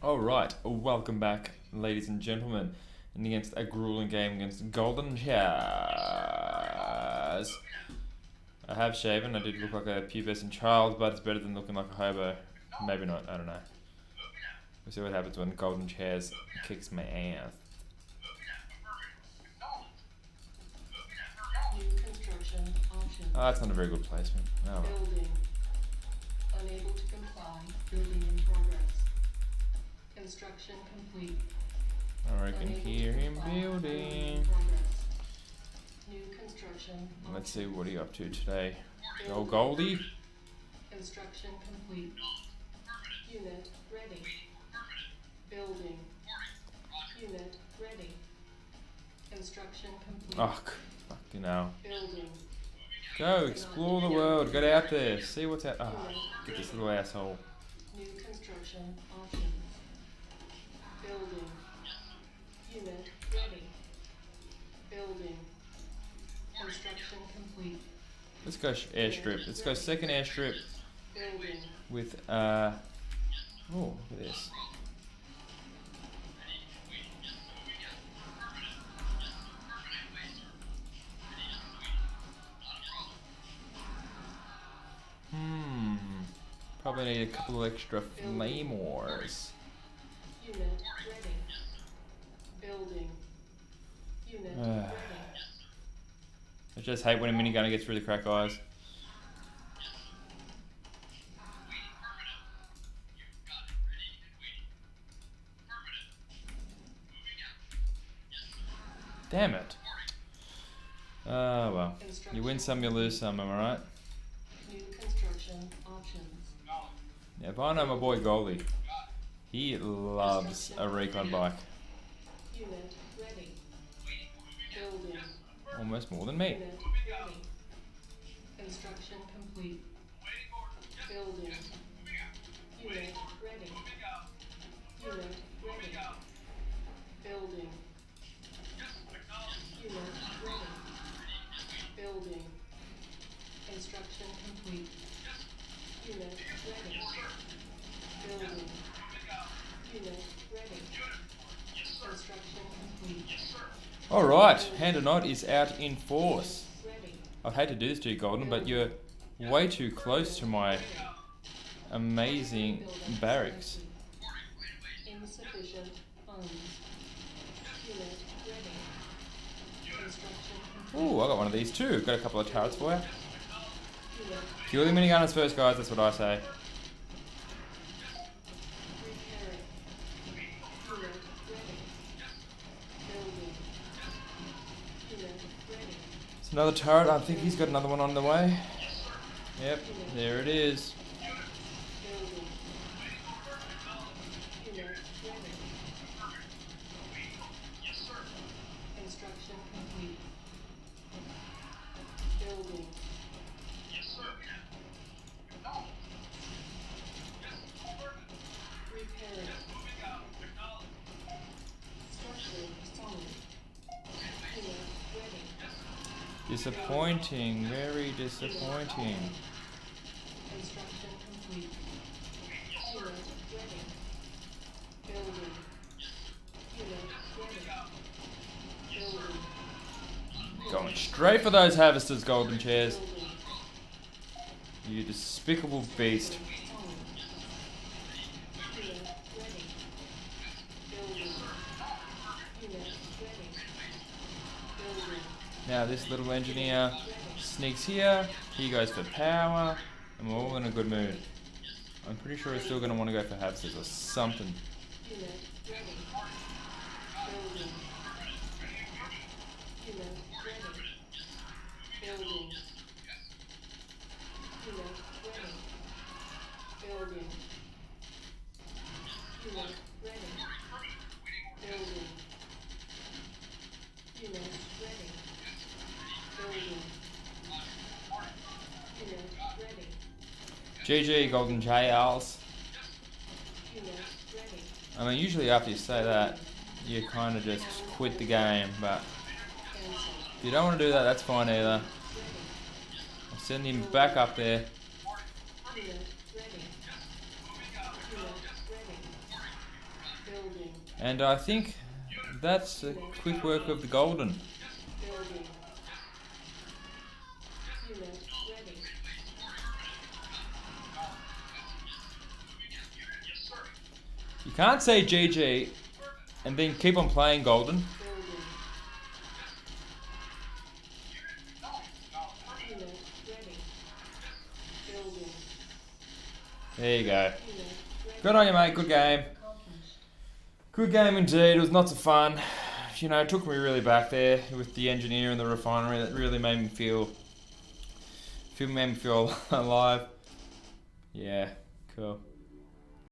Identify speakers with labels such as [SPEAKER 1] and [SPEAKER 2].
[SPEAKER 1] Alright, welcome back, ladies and gentlemen, and against a grueling game against Goldenchars. I have shaven, I did look like a pubescent child, but it's better than looking like a hobo. Maybe not, I don't know. We'll see what happens when Goldenchars kicks my ass.
[SPEAKER 2] New construction options.
[SPEAKER 1] Oh, that's not a very good placement. Oh, well.
[SPEAKER 2] Building. Unable to comply. Building in progress. Construction complete.
[SPEAKER 1] I can hear him building.
[SPEAKER 2] New construction.
[SPEAKER 1] Let's see what are you up to today. Old Goldie?
[SPEAKER 2] Construction complete. Unit ready. Building. Unit ready. Construction complete.
[SPEAKER 1] Oh, fucking hell.
[SPEAKER 2] Building.
[SPEAKER 1] Go, explore the world, get out there, see what's out. Oh, get this little asshole.
[SPEAKER 2] New construction options. Building. Unit ready. Building. Construction complete.
[SPEAKER 1] Let's go airstrip. Let's go second airstrip
[SPEAKER 2] Building.
[SPEAKER 1] with, oh, look at this. Probably need a couple of extra flamors.
[SPEAKER 2] Unit ready. Building. Unit ready.
[SPEAKER 1] I just hate when a minigunner gets through the crack eyes. Damn it. Oh well. You win some, you lose some, am I right?
[SPEAKER 2] New construction options.
[SPEAKER 1] Yeah, if I know my boy Goldie, he loves a recon bike.
[SPEAKER 2] Unit ready. Building.
[SPEAKER 1] Almost more than me.
[SPEAKER 2] Unit ready. Construction complete. Building. Unit ready. Unit ready. Building. Unit ready. Building. Construction complete. Unit ready. Building. Unit ready. Construction complete.
[SPEAKER 1] Alright, Hand of Knot is out in force.
[SPEAKER 2] Ready.
[SPEAKER 1] I'd hate to do this to you, Golden, but you're way too close to my amazing barracks.
[SPEAKER 2] Insufficient funds. Unit ready. Construction complete.
[SPEAKER 1] Ooh, I got one of these too. Got a couple of turrets for you.
[SPEAKER 2] Unit
[SPEAKER 1] Kill the minigunners first, guys, that's what I say.
[SPEAKER 2] repairing. Unit ready. Building. Unit ready.
[SPEAKER 1] It's another turret. I think he's got another one on the way. Yep, there it is.
[SPEAKER 2] Building. Unit ready. Construction complete. Building. Repairing. Structure solid. Unit ready.
[SPEAKER 1] Disappointing, very disappointing.
[SPEAKER 2] Construction complete. Unit ready. Building. Unit ready. Building.
[SPEAKER 1] Going straight for those harvesters, Goldenchars.
[SPEAKER 2] Building.
[SPEAKER 1] You despicable beast.
[SPEAKER 2] Solid. Unit ready. Building. Unit ready. Building.
[SPEAKER 1] Now this little engineer sneaks here, he goes for power, and we're all in a good mood. I'm pretty sure he's still going to want to go for harvesters or something.
[SPEAKER 2] Unit ready. Building. Unit ready. Building. Unit ready. Building. Unit ready. Building. Unit ready. Building. Unit ready.
[SPEAKER 1] GG, Goldenchars.
[SPEAKER 2] Unit ready.
[SPEAKER 1] I mean, usually after you say that, you kind of just quit the game, but
[SPEAKER 2] Cancel.
[SPEAKER 1] if you don't want to do that, that's fine either.
[SPEAKER 2] Ready.
[SPEAKER 1] I'll send him back up there.
[SPEAKER 2] Unit ready. Unit ready.
[SPEAKER 1] And I think that's a quick work of the golden.
[SPEAKER 2] Building. Unit ready.
[SPEAKER 1] You can't say GG and then keep on playing golden.
[SPEAKER 2] Building. Unit ready. Building.
[SPEAKER 1] There you go.
[SPEAKER 2] Unit ready.
[SPEAKER 1] Good on you, mate. Good game. Good game indeed. It was lots of fun. You know, it took me really back there with the engineer and the refinery. That really made me feel alive. Yeah, cool.